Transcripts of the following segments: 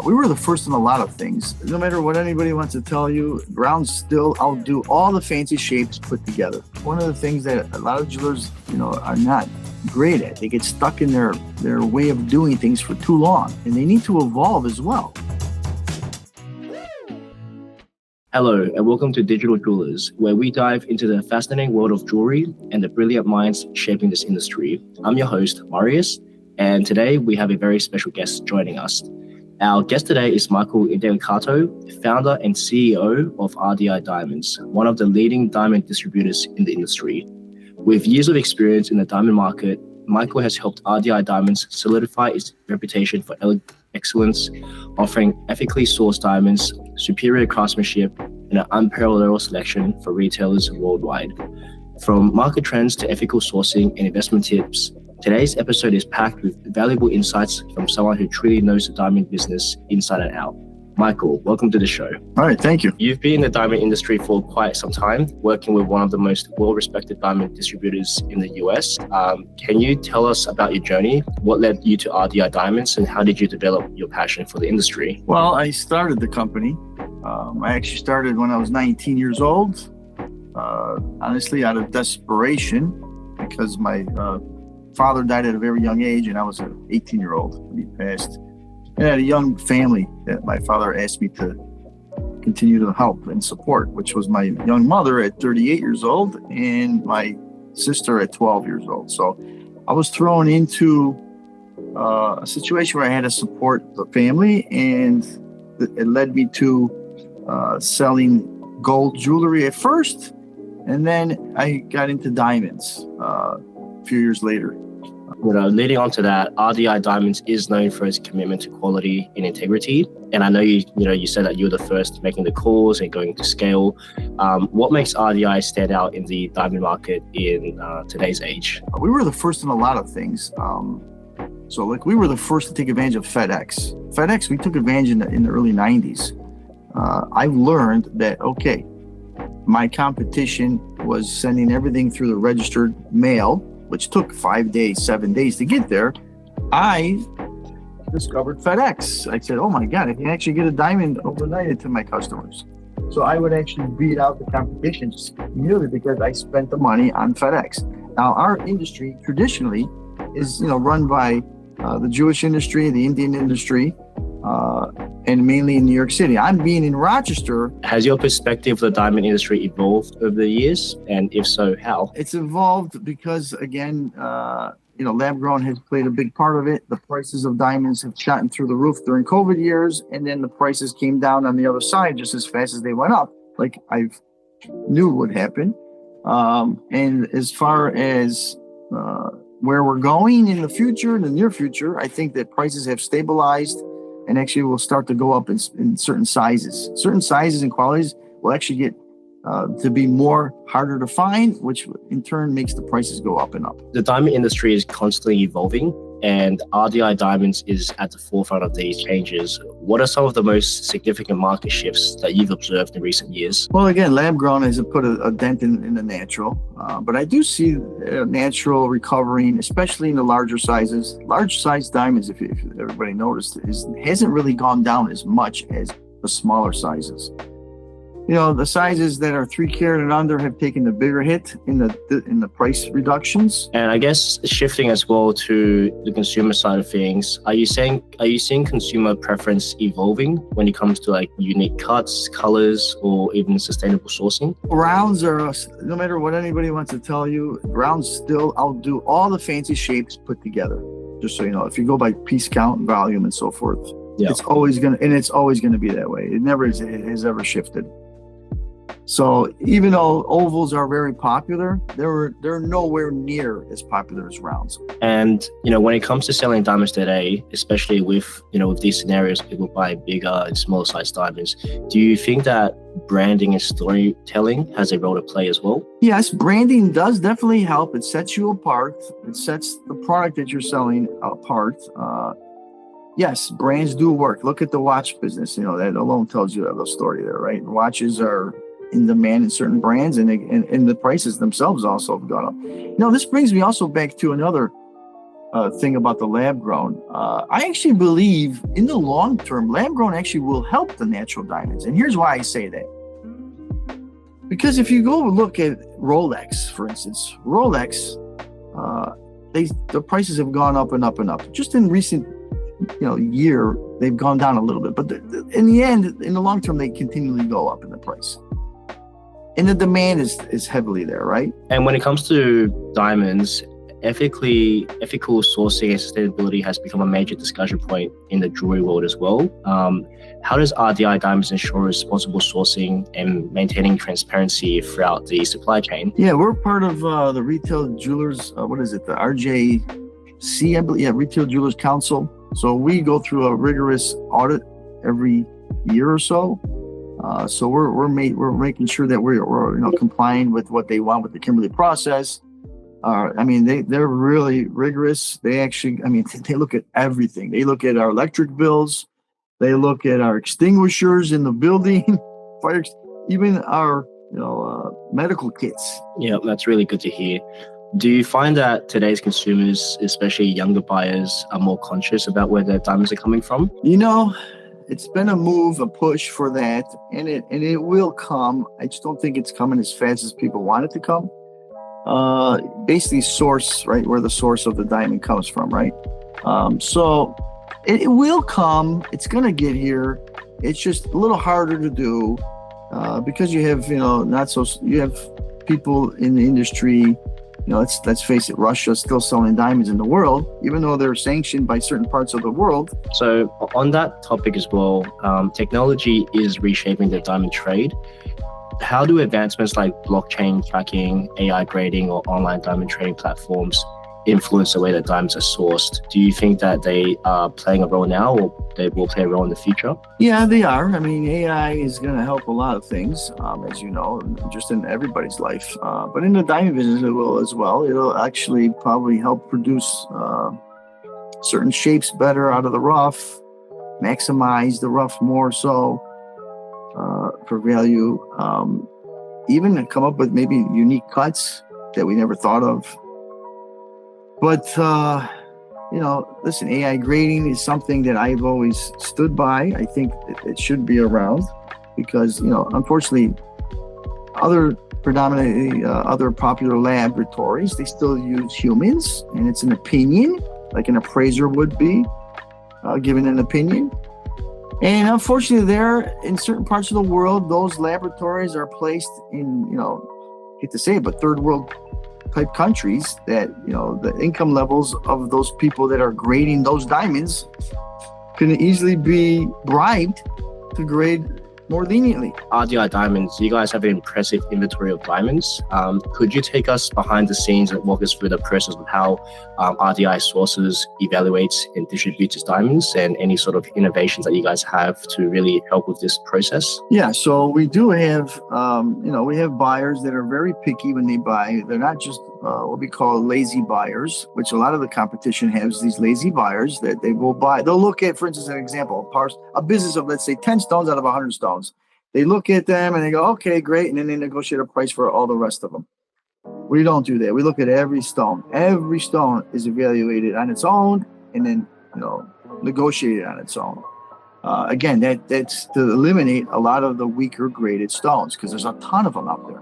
We were the first in a lot of things. No matter what anybody wants to tell you, rounds still outdo all the fancy shapes put together. One of the things that a lot of jewelers, are not great at. They get stuck in their way of doing things for too long, and they need to evolve as well. Hello, and welcome to Digital Jewelers, where we dive into the fascinating world of jewelry and the brilliant minds shaping this industry. I'm your host, Marius, and today we have a very special guest joining us. Our guest today is Michael Indelicato, founder and CEO of RDI Diamonds, one of the leading diamond distributors in the industry. With years of experience in the diamond market, Michael has helped RDI Diamonds solidify its reputation for excellence, offering ethically sourced diamonds, superior craftsmanship, and an unparalleled selection for retailers worldwide. From market trends to ethical sourcing and investment tips, today's episode is packed with valuable insights from someone who truly knows the diamond business inside and out. Michael, welcome to the show. All right, thank you. You've been in the diamond industry for quite some time, working with one of the most well-respected diamond distributors in the US. Can you tell us about your journey? What led you to RDI Diamonds, and how did you develop your passion for the industry? Well, I started the company. I actually started when I was 19 years old, honestly, out of desperation, because my father died at a very young age, and I was an 18-year-old when he passed. And I had a young family that my father asked me to continue to help and support, which was my young mother at 38 years old and my sister at 12 years old. So I was thrown into a situation where I had to support the family, and it led me to selling gold jewelry at first, and then I got into diamonds a few years later. Leading on to that, RDI Diamonds is known for its commitment to quality and integrity. And I know you said that you were the first making the calls and going to scale. What makes RDI stand out in the diamond market in today's age? We were the first in a lot of things. We were the first to take advantage of FedEx. FedEx, we took advantage in the early 90s. I've learned that, my competition was sending everything through the registered mail, which took 5 days, 7 days to get there. I discovered FedEx. I said, oh my God, I can actually get a diamond overnighted to my customers. So I would actually beat out the competition just merely because I spent the money on FedEx. Now, our industry traditionally is, run by the Jewish industry, the Indian industry, and mainly in New York City. I'm being in Rochester. Has your perspective of the diamond industry evolved over the years? And if so, how? It's evolved because, again, lab grown has played a big part of it. The prices of diamonds have shot through the roof during COVID years, and then the prices came down on the other side just as fast as they went up, like I knew would happen. And as far as where we're going in the near future, I think that prices have stabilized and actually will start to go up in certain sizes. Certain sizes and qualities will actually get to be more harder to find, which in turn makes the prices go up and up. The diamond industry is constantly evolving, and RDI Diamonds is at the forefront of these changes. What are some of the most significant market shifts that you've observed in recent years? Well, again, lab grown has put a dent in the natural, but I do see natural recovering, especially in the larger sizes. Large size diamonds, if everybody noticed, hasn't really gone down as much as the smaller sizes. The sizes that are 3 carat and under have taken the bigger hit in the price reductions. And I guess shifting as well to the consumer side of things, are you seeing consumer preference evolving when it comes to unique cuts, colors, or even sustainable sourcing? Rounds are, no matter what anybody wants to tell you, rounds still outdo all the fancy shapes put together. Just so you know, if you go by piece count and volume and so forth, it's always gonna be that way. It never has ever shifted. So even though ovals are very popular, they're nowhere near as popular as rounds. And when it comes to selling diamonds today, especially with these scenarios, people buy bigger and smaller size diamonds, do you think that branding and storytelling has a role to play as well? Yes, branding does definitely help. It sets you apart. It sets the product that you're selling apart. Yes, brands do work. Look at the watch business. That alone tells you the story there, right? Watches are in demand in certain brands, and the prices themselves also have gone up. This brings me also back to another thing about the lab grown. I actually believe in the long term, lab grown actually will help the natural diamonds. And here's why I say that. Because if you go look at Rolex, for instance, Rolex, the prices have gone up and up and up. Just in recent year, they've gone down a little bit. But in the end, in the long term, they continually go up in the price. And the demand is heavily there, right? And when it comes to diamonds, ethical sourcing and sustainability has become a major discussion point in the jewelry world as well. How does RDI Diamonds ensure responsible sourcing and maintaining transparency throughout the supply chain? Yeah, we're part of the Retail Jewelers, the RJC, I believe, Retail Jewelers Council. So we go through a rigorous audit every year or so. So we're making sure that we're complying with what they want with the Kimberly process. They're really rigorous. They look at everything. They look at our electric bills. They look at our extinguishers in the building, even our medical kits. Yeah, that's really good to hear. Do you find that today's consumers, especially younger buyers, are more conscious about where their diamonds are coming from? It's been a push for that, and it will come. I just don't think it's coming as fast as people want it to come. Basically source, right, where the source of the diamond comes from, right? So it will come. It's going to get here. It's just a little harder to do because you have, you have people in the industry. Let's face it, Russia's still selling diamonds in the world, even though they're sanctioned by certain parts of the world. So on that topic as well, technology is reshaping the diamond trade. How do advancements like blockchain tracking, AI grading, or online diamond trading platforms influence the way that diamonds are sourced? Do you think that they are playing a role now, or they will play a role in the future? Yeah, they are. AI is going to help a lot of things, as you know, just in everybody's life. But in the diamond business, it will as well. It'll actually probably help produce certain shapes better out of the rough, maximize the rough more so for value, even come up with maybe unique cuts that we never thought of. But, listen, AI grading is something that I've always stood by. I think it should be around because, unfortunately, other popular laboratories, they still use humans, and it's an opinion, like an appraiser would be giving an opinion. And unfortunately, in certain parts of the world, those laboratories are placed in, hate to say it, but third world type countries that, the income levels of those people that are grading those diamonds can easily be bribed to grade more leniently. RDI Diamonds, you guys have an impressive inventory of diamonds. Could you take us behind the scenes and walk us through the process of how RDI sources, evaluates, and distributes its diamonds, and any sort of innovations that you guys have to really help with this process? Yeah, so we do have, we have buyers that are very picky when they buy. They're not just what we call lazy buyers, which a lot of the competition has, these lazy buyers that they will buy. They'll look at, for instance, an example, a business of, let's say, 10 stones out of 100 stones. They look at them and they go, okay, great. And then they negotiate a price for all the rest of them. We don't do that. We look at every stone. Every stone is evaluated on its own and then, negotiated on its own. Again, that's to eliminate a lot of the weaker graded stones because there's a ton of them out there.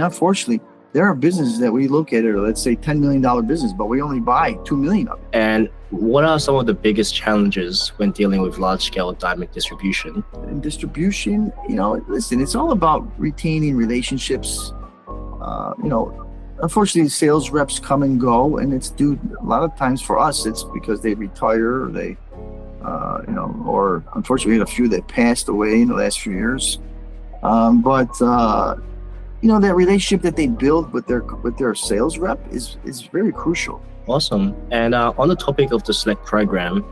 Unfortunately, there are businesses that we look at, let's say $10 million business, but we only buy 2 million of it. And what are some of the biggest challenges when dealing with large-scale diamond distribution? In distribution, listen, it's all about retaining relationships. Unfortunately, sales reps come and go, and it's due a lot of times for us, it's because they retire, or or unfortunately, we had a few that passed away in the last few years. That relationship that they build with their sales rep is very crucial. Awesome. And on the topic of the Select program,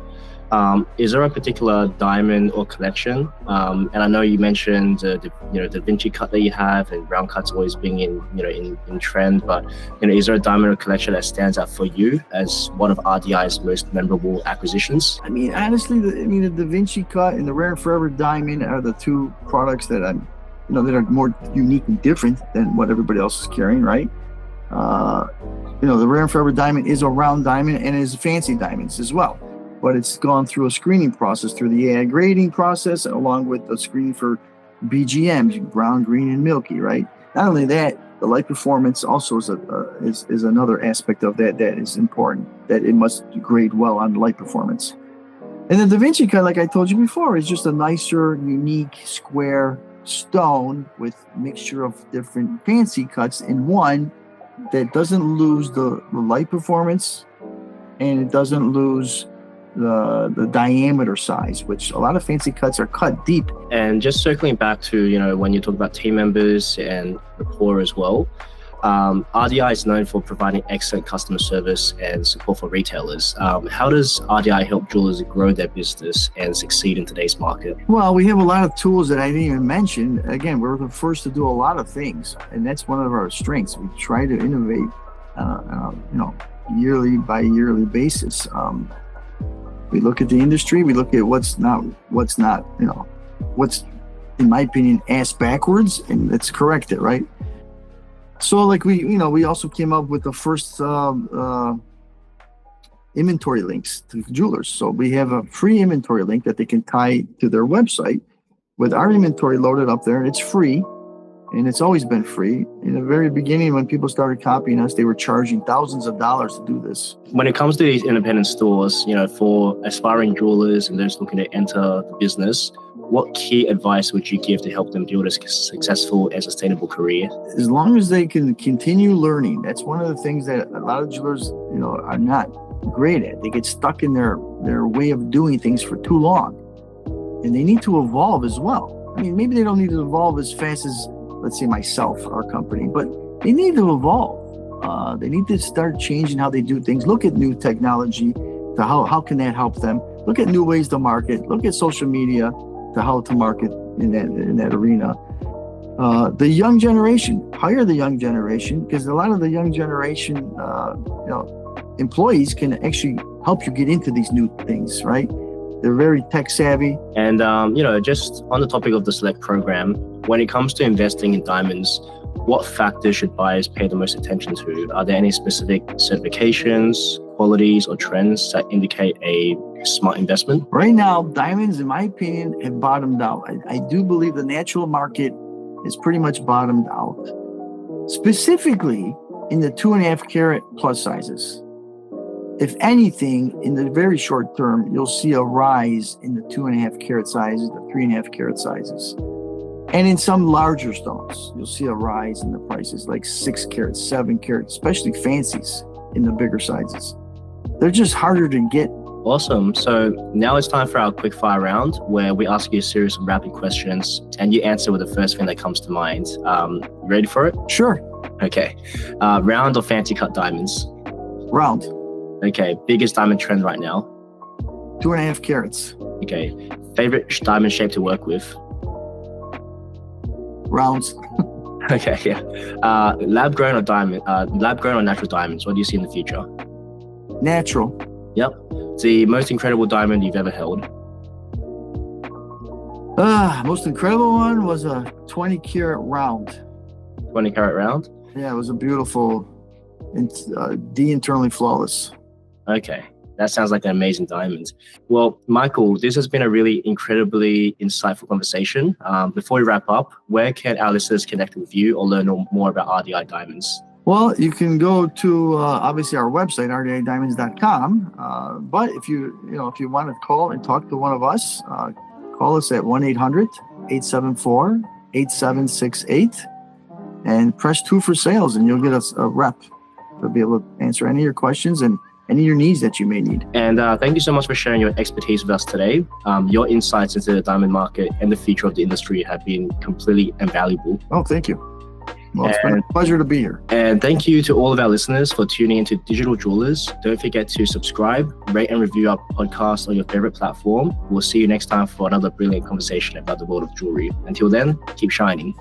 is there a particular diamond or collection? And I know you mentioned the Da Vinci cut that you have, and round cuts always being in trend. But is there a diamond or collection that stands out for you as one of RDI's most memorable acquisitions? Honestly, the Da Vinci cut and the Rare and Forever diamond are the two products that that are more unique and different than what everybody else is carrying, right? The rare and forever diamond is a round diamond and is fancy diamonds as well. But it's gone through a screening process, through the AI grading process, along with the screening for BGMs, brown, green, and milky, right? Not only that, the light performance also is another aspect of that is important, that it must grade well on light performance. And the Da Vinci cut, like I told you before, is just a nicer, unique, square stone with mixture of different fancy cuts in one that doesn't lose the light performance, and it doesn't lose the diameter size, which a lot of fancy cuts are cut deep. And just circling back to, when you talk about team members and rapport as well, RDI is known for providing excellent customer service and support for retailers. How does RDI help jewelers grow their business and succeed in today's market? Well, we have a lot of tools that I didn't even mention. Again, we're the first to do a lot of things, and that's one of our strengths. We try to innovate, yearly by yearly basis. We look at the industry, we look at what's what's in my opinion ass backwards, and let's correct it, right? So like we also came up with the first inventory links to jewelers. So we have a free inventory link that they can tie to their website with our inventory loaded up there, and it's free. And it's always been free. In the very beginning, when people started copying us, they were charging thousands of dollars to do this. When it comes to these independent stores, for aspiring jewelers and those looking to enter the business, what key advice would you give to help them build a successful and sustainable career? As long as they can continue learning, that's one of the things that a lot of jewelers, are not great at. They get stuck in their way of doing things for too long, and they need to evolve as well. I mean, maybe they don't need to evolve as fast as, let's say, myself, our company, but they need to evolve. They need to start changing how they do things. Look at new technology to how can that help them. Look at new ways to market. Look at social media to how to market in that arena. The young generation, hire the young generation, because a lot of the young generation, employees can actually help you get into these new things, right? They're very tech savvy. And, just on the topic of the Select program, when it comes to investing in diamonds, what factors should buyers pay the most attention to? Are there any specific certifications, qualities, or trends that indicate a smart investment? Right now, diamonds, in my opinion, have bottomed out. I do believe the natural market is pretty much bottomed out, specifically in the 2.5 carat plus sizes. If anything, in the very short term, you'll see a rise in the 2.5 carat sizes, the 3.5 carat sizes. And in some larger stones, you'll see a rise in the prices, like 6 carat, 7 carat, especially fancies in the bigger sizes. They're just harder to get. Awesome. So now it's time for our quick fire round, where we ask you a series of rapid questions and you answer with the first thing that comes to mind. You ready for it? Sure. Okay. Round or fancy cut diamonds? Round. Okay. Biggest diamond trend right now? 2.5 carats. Okay. Favorite diamond shape to work with? Rounds. Okay, yeah. Lab grown or natural diamonds? What do you see in the future? Natural. Yep. The most incredible diamond you've ever held? Most incredible one was a 20 carat round. 20 carat round? Yeah, it was a beautiful, internally flawless. Okay. That sounds like an amazing diamond. Well, Michael, this has been a really incredibly insightful conversation. Before we wrap up, where can our listeners connect with you or learn more about RDI Diamonds? Well, you can go to obviously our website, rdidiamonds.com. But if you want to call and talk to one of us, call us at 1-800-874-8768 and press 2 for sales, and you'll get us a rep to be able to answer any of your questions and any of your needs that you may need. And thank you so much for sharing your expertise with us today. Your insights into the diamond market and the future of the industry have been completely invaluable. Oh, thank you. Well, it's been a pleasure to be here. And thank you to all of our listeners for tuning into Digital Jewelers. Don't forget to subscribe, rate and review our podcast on your favorite platform. We'll see you next time for another brilliant conversation about the world of jewelry. Until then, keep shining.